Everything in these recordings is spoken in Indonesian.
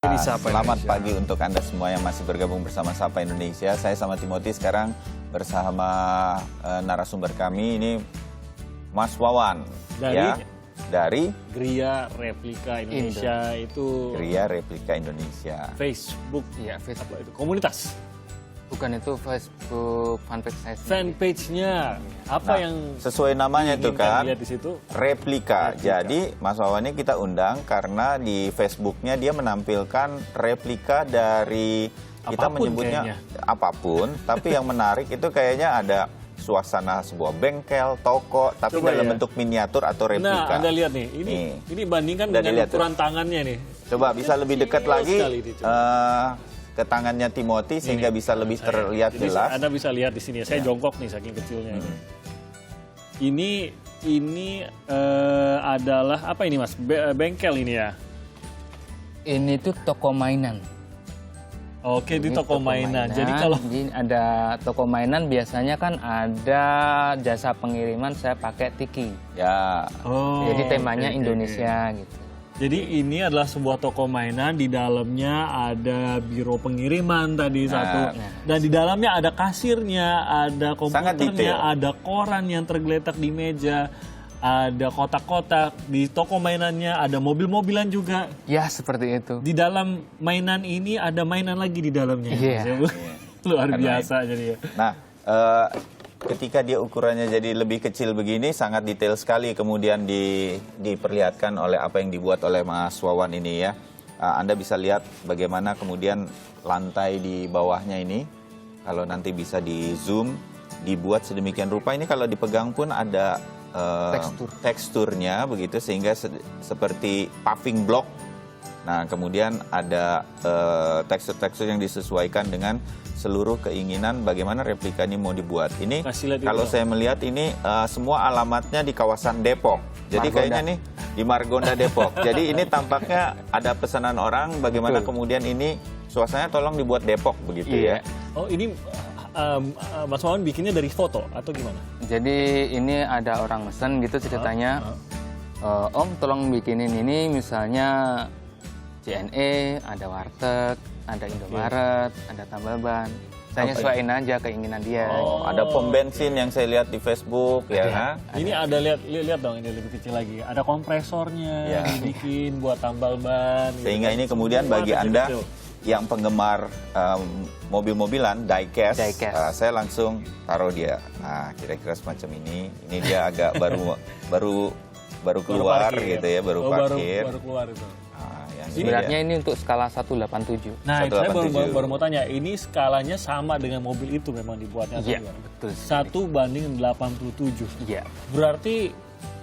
Selamat pagi untuk Anda semua yang masih bergabung bersama Sapa Indonesia. Saya sama Timothy sekarang bersama narasumber kami ini Mas Wawan dari Gria Replika Indonesia Gria Replika Indonesia. Facebook, ya Facebook. Apa itu? Komunitas. Bukan itu Facebook fanpage saya sendiri. Fanpage-nya apa yang sesuai namanya itu kan di situ? Replika. Jadi Mas Wawan ini kita undang karena di Facebooknya dia menampilkan replika dari kita Apapun menyebutnya kayaknya. apapun, tapi yang menarik itu kayaknya ada suasana sebuah bengkel, toko, tapi Coba dalam ya. bentuk miniatur atau replika. Nah, Anda lihat nih, ini bandingkan dengan ukuran tangannya nih. Coba bisa lebih dekat lagi sekali ini, ke tangannya Timothy sehingga bisa lebih terlihat Jadi jelas. Anda bisa lihat di sini ya. Saya jongkok nih saking kecilnya. Ini adalah apa ini Mas? Bengkel ini ya. Ini tuh toko mainan. Oke, di Ini toko mainan. Jadi kalau ada toko mainan biasanya kan ada jasa pengiriman saya pakai Tiki. Ya. Jadi temanya oke. Indonesia gitu. Jadi ini adalah sebuah toko mainan, di dalamnya ada biro pengiriman tadi satu. Dan di dalamnya ada kasirnya, ada Sangat komputernya, detail. ada koran yang tergeletak di meja, ada kotak-kotak. Di toko mainannya ada mobil-mobilan juga. Ya seperti itu. Di dalam mainan ini ada mainan lagi di dalamnya. Iya. Luar biasa jadi ya. Nah, ketika dia ukurannya jadi lebih kecil begini, sangat detail sekali kemudian diperlihatkan oleh apa yang dibuat oleh Mas Wawan ini ya. Anda bisa lihat bagaimana kemudian lantai di bawahnya ini, kalau nanti bisa di zoom, dibuat sedemikian rupa. Ini kalau dipegang pun ada teksturnya begitu, sehingga seperti paving block. Nah, kemudian ada tekstur-tekstur yang disesuaikan dengan seluruh keinginan bagaimana replika ini mau dibuat. Ini kalau saya melihat ini semua alamatnya di kawasan Depok. Jadi kayaknya nih di Margonda Depok. Jadi ini tampaknya ada pesanan orang bagaimana kemudian ini suasananya tolong dibuat Depok begitu ya. Oh, ini Mas Wawan bikinnya dari foto atau gimana? Jadi ini ada orang mesen gitu ceritanya. Om tolong bikinin ini misalnya JNE, ada warteg, ada Indomaret, ada tambal ban. Saya nyesuaiin aja keinginan dia. Oh, ada pom bensin yang saya lihat di Facebook ya. Ini ada lihat dong, ini lebih kecil lagi. Ada kompresornya dibikin buat tambal ban. Sehingga gitu. ini kemudian Semua bagi Anda yang penggemar mobil-mobilan diecast, saya langsung taruh dia. Nah, kira-kira semacam ini. Ini dia agak baru keluar parkir, gitu ya, baru parkir. Baru keluar itu. Sebenarnya ini untuk skala 187. Nah, saya baru mau tanya, ini skalanya sama dengan mobil itu memang dibuatnya? Iya, betul. 1:87. Iya. Berarti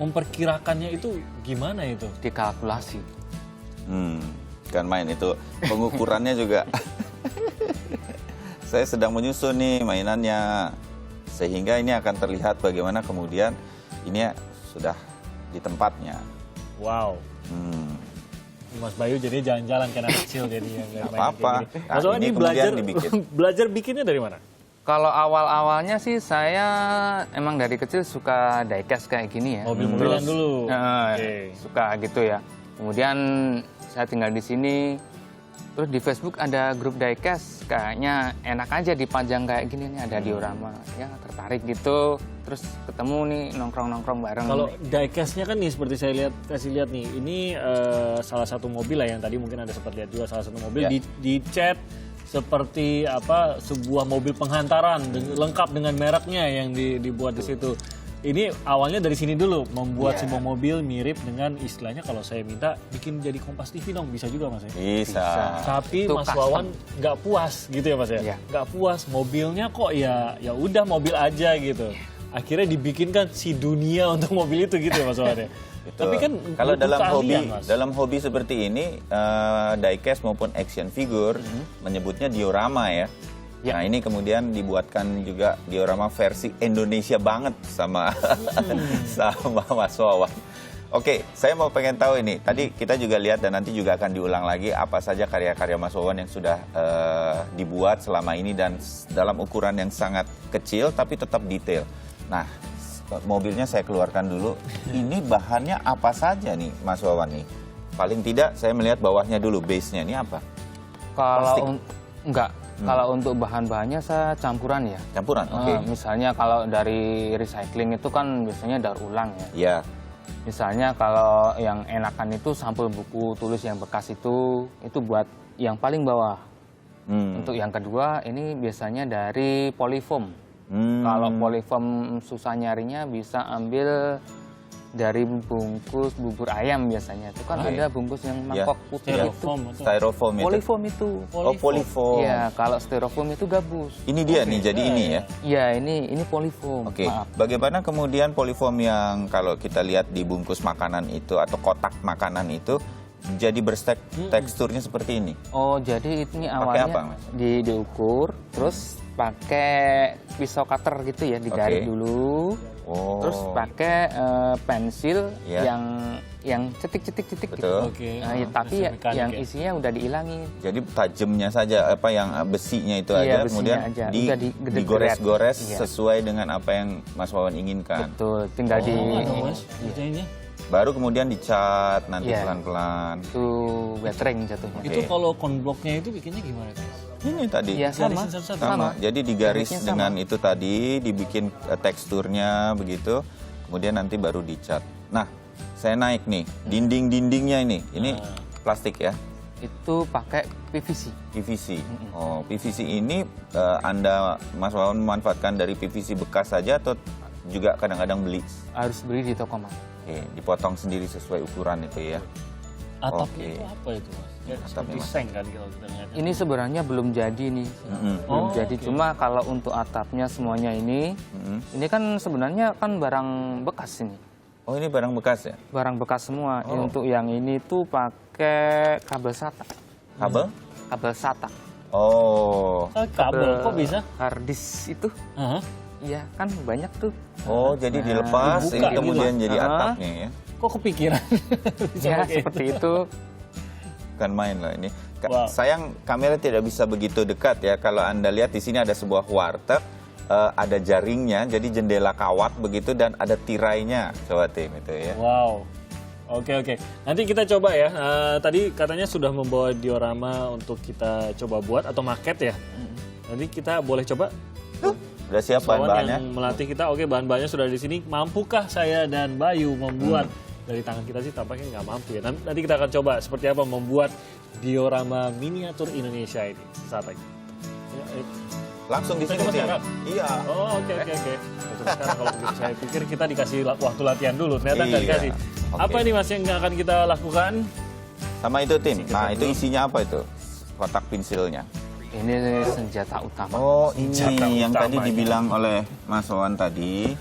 memperkirakannya itu gimana itu? Dikalkulasi. Kan main itu pengukurannya juga. Saya sedang menyusun nih mainannya, sehingga ini akan terlihat bagaimana kemudian ini sudah di tempatnya. Wow. Mas Bayu jadi jalan-jalan karena kecil jadi nggak apa-apa. Mas Wawan ini belajar bikinnya dari mana? Kalau awal-awalnya sih saya emang dari kecil suka diecast kayak gini ya. Mobil-mobilan dulu. Suka gitu ya. Kemudian saya tinggal di sini. Terus di Facebook ada grup diecast, kayaknya enak aja dipajang kayak gini nih, ada diorama. Ya tertarik gitu. Terus ketemu nih nongkrong-nongkrong bareng. Kalau diecast-nya kan nih seperti saya kasih lihat nih, ini salah satu mobil lah yang tadi mungkin Anda sempat lihat juga, salah satu mobil dicat seperti apa, sebuah mobil penghantaran lengkap dengan mereknya yang dibuat di situ. Ini awalnya dari sini dulu, membuat sebuah mobil mirip dengan istilahnya kalau saya minta bikin jadi Kompas TV dong, bisa juga Mas ya? Bisa. Tapi itu Mas Wawan nggak puas gitu ya Mas ya? Nggak puas, mobilnya kok ya udah mobil aja gitu. Akhirnya dibikinkan si dunia untuk mobil itu gitu ya Mas Wawan ya? Tapi kan kalau dalam hobi seperti ini, diecast maupun action figure menyebutnya diorama ya. Nah ini kemudian dibuatkan juga diorama versi Indonesia banget sama sama Mas Wawan. Oke, saya mau pengen tahu ini. Tadi kita juga lihat dan nanti juga akan diulang lagi apa saja karya-karya Mas Wawan yang sudah dibuat selama ini dan dalam ukuran yang sangat kecil tapi tetap detail. Nah, mobilnya saya keluarkan dulu. Ini bahannya apa saja nih Mas Wawan nih? Paling tidak saya melihat bawahnya dulu, base-nya ini apa? Plastik? Enggak. Kalau untuk bahan-bahannya saya campuran ya. Campuran, oke. Misalnya kalau dari recycling itu kan biasanya daur ulang ya. Ya, Misalnya kalau yang enakan itu sampul buku tulis yang bekas itu buat yang paling bawah. Untuk yang kedua ini biasanya dari polyfoam. Kalau polyfoam susah nyarinya bisa ambil dari bungkus bubur ayam biasanya. Itu kan ada bungkus yang mangkok putih itu. styrofoam itu. Polyfoam itu. Oh, polyfoam. Iya, kalau styrofoam itu gabus. Ini dia nih, jadi ini ya. Iya, ini polyfoam. Oke, Maaf. bagaimana kemudian polyfoam yang kalau kita lihat di bungkus makanan itu atau kotak makanan itu jadi teksturnya seperti ini? Oh, jadi ini Pakai awalnya apa, Mas? diukur, terus pakai pisau cutter gitu ya, digaris dulu. Oh. Terus pakai pensil Ya. yang cetik-cetik gitu. Betul. Oke. Nah, tapi mekanik yang ya. isinya udah dihilangin. Jadi tajamnya saja, apa yang besinya itu Iya, aja, besinya kemudian aja. Udah digores-gores Iya. sesuai dengan apa yang Mas Wawan inginkan. Betul, tinggal di Oh, ada Mas, desainnya. Baru kemudian dicat nanti Iya. pelan-pelan. itu weathering jatuhnya. Oke. Itu kalau konbloknya itu bikinnya gimana, Mas? Ini tadi. Iya, sama. Garisin satu-satu. Sama. Jadi digaris Garisnya sama. dengan itu tadi, dibikin teksturnya begitu, kemudian nanti baru dicat. Nah, saya naik nih, dinding-dindingnya ini plastik ya, Itu pakai PVC. PVC. Oh, PVC ini Anda, Mas Wawan, memanfaatkan dari PVC bekas saja atau juga kadang-kadang beli? Harus beli di toko mas. Oke, dipotong sendiri sesuai ukuran itu ya. Atapnya Oke. itu apa itu, Mas? Ya, Atapnya, seperti Mas. seng kan kalau kita lihat. Ini sebenarnya belum jadi nih. Belum Oh, jadi. oke. Cuma kalau untuk atapnya semuanya ini kan sebenarnya kan barang bekas ini. Oh, ini barang bekas ya? Barang bekas semua. Oh. Untuk yang ini tuh pakai kabel SATA. Kabel? Kabel SATA. Oh. Kabel kok bisa? Harddisk itu. Hah? Iya, kan banyak tuh. Oh, jadi dilepas, dibuka ini gitu, kemudian Mas. jadi Ah. atapnya ya. Kok kepikiran? Bisa Ya, pakai seperti itu. Bukan main lah ini. Wow. Sayang kamera tidak bisa begitu dekat ya. Kalau Anda lihat di sini ada sebuah warteg, ada jaringnya, jadi jendela kawat begitu dan ada tirainya, coba tim itu ya. Wow. Oke. Nanti kita coba ya. Tadi katanya sudah membawa diorama untuk kita coba buat atau maket ya. Nanti kita boleh coba. Udah siap Wawan bahan-bahannya? yang melatih kita. Oke, bahan-bahannya sudah di sini. Mampukah saya dan Bayu membuat? Dari tangan kita sih tampaknya nggak mampu ya. Nanti kita akan coba seperti apa membuat diorama miniatur Indonesia ini saat lagi. Ya, Langsung di sini Coba Tim. sekarang? Iya. Oh, oke. Betul, sekarang kalau begitu saya pikir kita dikasih waktu latihan dulu, ternyata nggak Iya. dikasih. Oke. Apa nih Mas yang akan kita lakukan? Sama itu Tim. Nah, itu dulu. isinya apa itu? Kotak pensilnya. Ini senjata utama. Oh, ini Senjata yang tadi utamanya. dibilang oleh Mas Wawan tadi.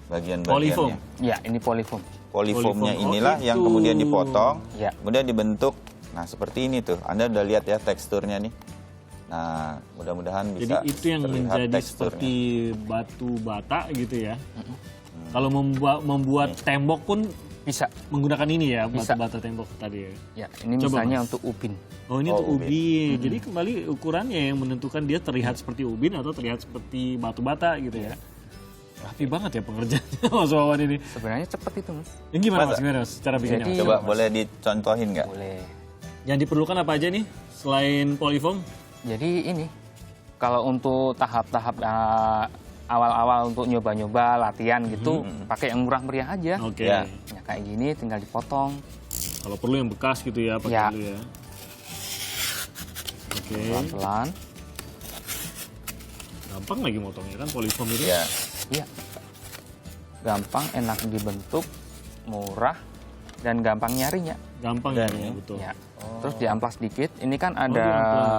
Bagian-bagiannya. Polyfoam. Ya, ini polyfoam. Polyfoamnya Polyfoam. Oh, inilah yang itu. kemudian dipotong, Ya. kemudian dibentuk. Nah, seperti ini tuh. Anda udah lihat ya teksturnya nih. Nah, mudah-mudahan Jadi bisa itu yang terlihat menjadi teksturnya. seperti batu bata gitu ya. Kalau membuat tembok pun Bisa. menggunakan ini ya, Bisa. batu bata tembok tadi ya. Ya, ini Coba, misalnya Mas. untuk ubin. Oh ini Oh, tuh ubin. ubin. Jadi kembali ukurannya yang menentukan dia terlihat seperti ubin atau terlihat seperti batu bata gitu ya. Rapi banget ya pengerjaannya Mas Wawan ini. Sebenarnya cepat itu, Mas. Yang gimana Masa? Mas? Gimana Mas? Cara bikinnya Jadi- Mas? Coba boleh dicontohin nggak? Boleh. Yang diperlukan apa aja nih selain polyfoam? Jadi ini kalau untuk tahap-tahap awal-awal untuk nyoba-nyoba latihan gitu pakai yang murah meriah aja. Oke. Ya. Ya kayak gini tinggal dipotong. Kalau perlu yang bekas gitu ya, pakai Ya. dulu ya. Oke. Pelan-pelan. Gampang lagi motongnya kan polyfoam itu. Ya. Iya. Gampang, enak dibentuk, murah dan gampang nyarinya. Gampang Dan ya, ini. betul. Ya. Terus diamplas dikit. Ini kan ada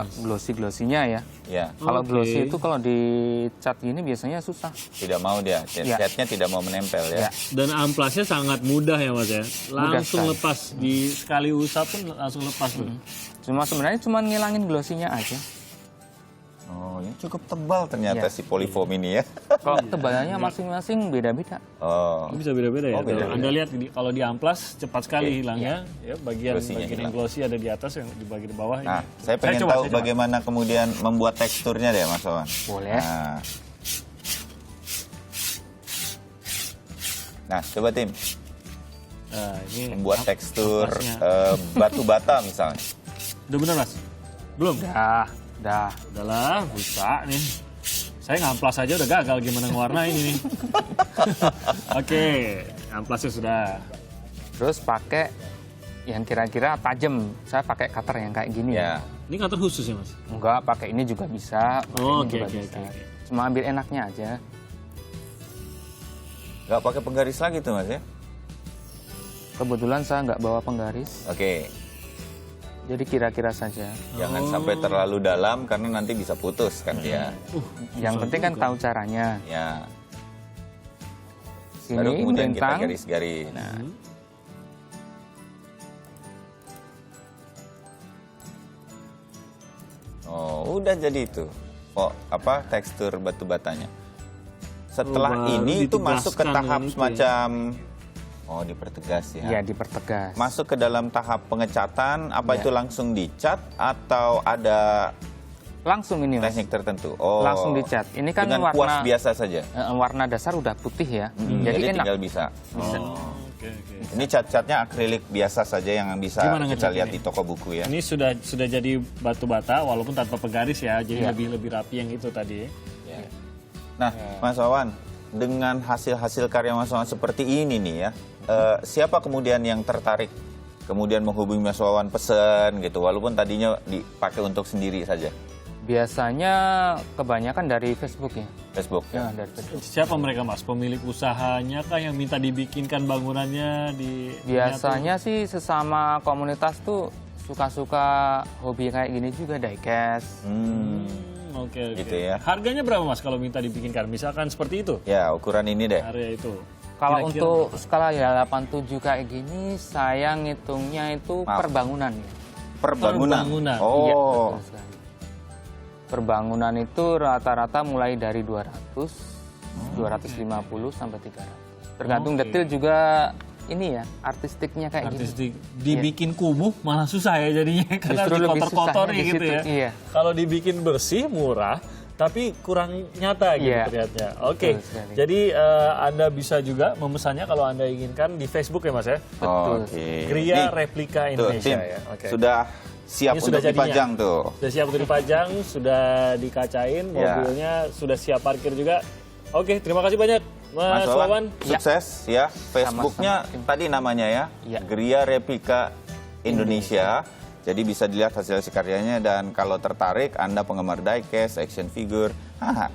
diamplas. glossy-glossinya ya. Ya. Kalau Oke. glossy itu kalau dicat gini biasanya susah. Tidak mau dia. Ya. Catnya tidak mau menempel ya. Ya. Dan amplasnya sangat mudah ya Mas ya. Langsung sekali. lepas di sekali usap pun langsung lepas tuh. Cuma sebenarnya cuma ngilangin glossinya aja. Oh, ini cukup tebal ternyata Ya. si polyfoam ini ya. Kalau tebalannya masing-masing beda-beda. Oh. Bisa beda-beda ya. Oh, beda-beda. Kalau Anda lihat kalau di amplas cepat sekali hilangnya. Ya, bagian Glossinya yang hilang. glossy ada di atas, yang di bagian bawah. Nah, ini. saya pengen coba, tahu saya coba. bagaimana kemudian membuat teksturnya deh, Mas Wawan. Boleh. Nah, coba tim. Nah, ini Membuat tekstur amplasnya. batu bata misalnya. Udah bener Mas? Belum? Dah. Udahlah, bisa nih. Saya ngamplas aja udah gagal gimana ngewarna ini nih. Oke, amplasnya sudah. Terus pakai yang kira-kira tajam. Saya pakai cutter yang kayak gini. Ya. Ini kantor khusus ya Mas? Enggak, pakai ini juga bisa. Pakai Oh, ini oke, juga oke, bisa. oke. Cuma ambil enaknya aja. Nggak pakai penggaris lagi tuh Mas ya? Kebetulan saya nggak bawa penggaris, Oke. jadi kira-kira saja. Jangan sampai terlalu dalam karena nanti bisa putus kan dia. Yang penting kan tahu caranya. Ya. Sini Baru kemudian kita melintang. garis-garis. Nah, oh, udah jadi itu. Oh, apa tekstur batu batanya. Setelah baru ini itu masuk ke ditegaskan tahap dengan itu ya. semacam oh, dipertegas ya. Ya, dipertegas. Masuk ke dalam tahap pengecatan, apa Ya. itu langsung dicat atau ada Langsung ini, Mas. teknik tertentu? Oh, Langsung dicat. Ini kan dengan kuas warna biasa saja. warna dasar udah putih ya. Jadi enak. tinggal bisa. Oh, oke, oke. Ini cat-catnya akrilik biasa saja yang bisa Gimana kita ngecatnya lihat nih? di toko buku ya. Ini sudah jadi batu bata walaupun tanpa penggaris ya, jadi Iya. lebih rapi yang itu tadi. Ya. Nah, Mas Wawan, dengan hasil-hasil karya Mas Wawan seperti ini nih ya, siapa kemudian yang tertarik kemudian menghubungi Mas Wawan pesen gitu, walaupun tadinya dipakai untuk sendiri saja? Biasanya kebanyakan dari Facebook ya. Facebook Ya, ya. dari Facebook. Siapa mereka Mas? Pemilik usahanya kah yang minta dibikinkan bangunannya di Biasanya sih sesama komunitas tuh suka-suka hobi kayak gini juga, diecast. Oke, oke. Gitu ya. Harganya berapa Mas kalau minta dibikinkan? Misalkan seperti itu, Ya, ukuran ini deh. area itu. Kalau Kira-kira untuk skala ya 87 kayak gini, saya ngitungnya itu Maaf. perbangunan ya. Perbangunan. Perbangunan. Iya, Oh, betul sekali. Perbangunan itu rata-rata mulai dari 200, 250 sampai 300. Tergantung Oke. detail juga ini ya, artistiknya kayak gini. artistik dibikin kumuh malah susah ya jadinya karena Justru harus lebih dikotor-kotori susahnya di gitu situ, ya. iya. Kalau dibikin bersih murah tapi kurang nyata gitu Iya. terlihatnya. Oke. Betul sekali. Jadi Anda bisa juga memesannya kalau Anda inginkan di Facebook ya Mas ya. Betul. oke. Gria Nih, Replika tuh, Indonesia Tim, ya. Oke. sudah siap Ini untuk sudah jadinya. dipajang tuh. Sudah siap untuk dipajang, sudah dikacain Ya. mobilnya, sudah siap parkir juga. Oke, terima kasih banyak Mas Mas Wawan, Wawan. sukses ya. Facebooknya Sama-sama. tadi namanya ya, Ya. Gria Replika Indonesia. Jadi bisa dilihat hasil karyanya dan kalau tertarik Anda penggemar diecast, action figure,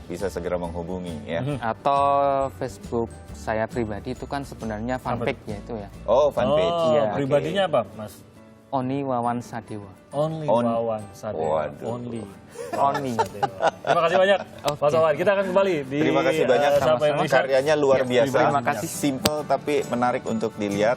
bisa segera menghubungi ya. Atau Facebook saya pribadi itu kan sebenarnya fanpage ya itu ya. Oh, fanpage. Oh, Iya. pribadinya apa, Mas? Oni Wawan Sadewa. Only On- Wawan Sadewa. Waduh. Only. Oni. Terima kasih banyak, Oke. Mas Wawan. Kita akan kembali di Terima kasih banyak Sapa sama-sama. Indonesia. Karyanya luar Ya, biasa. terima kasih. Simple tapi menarik untuk dilihat.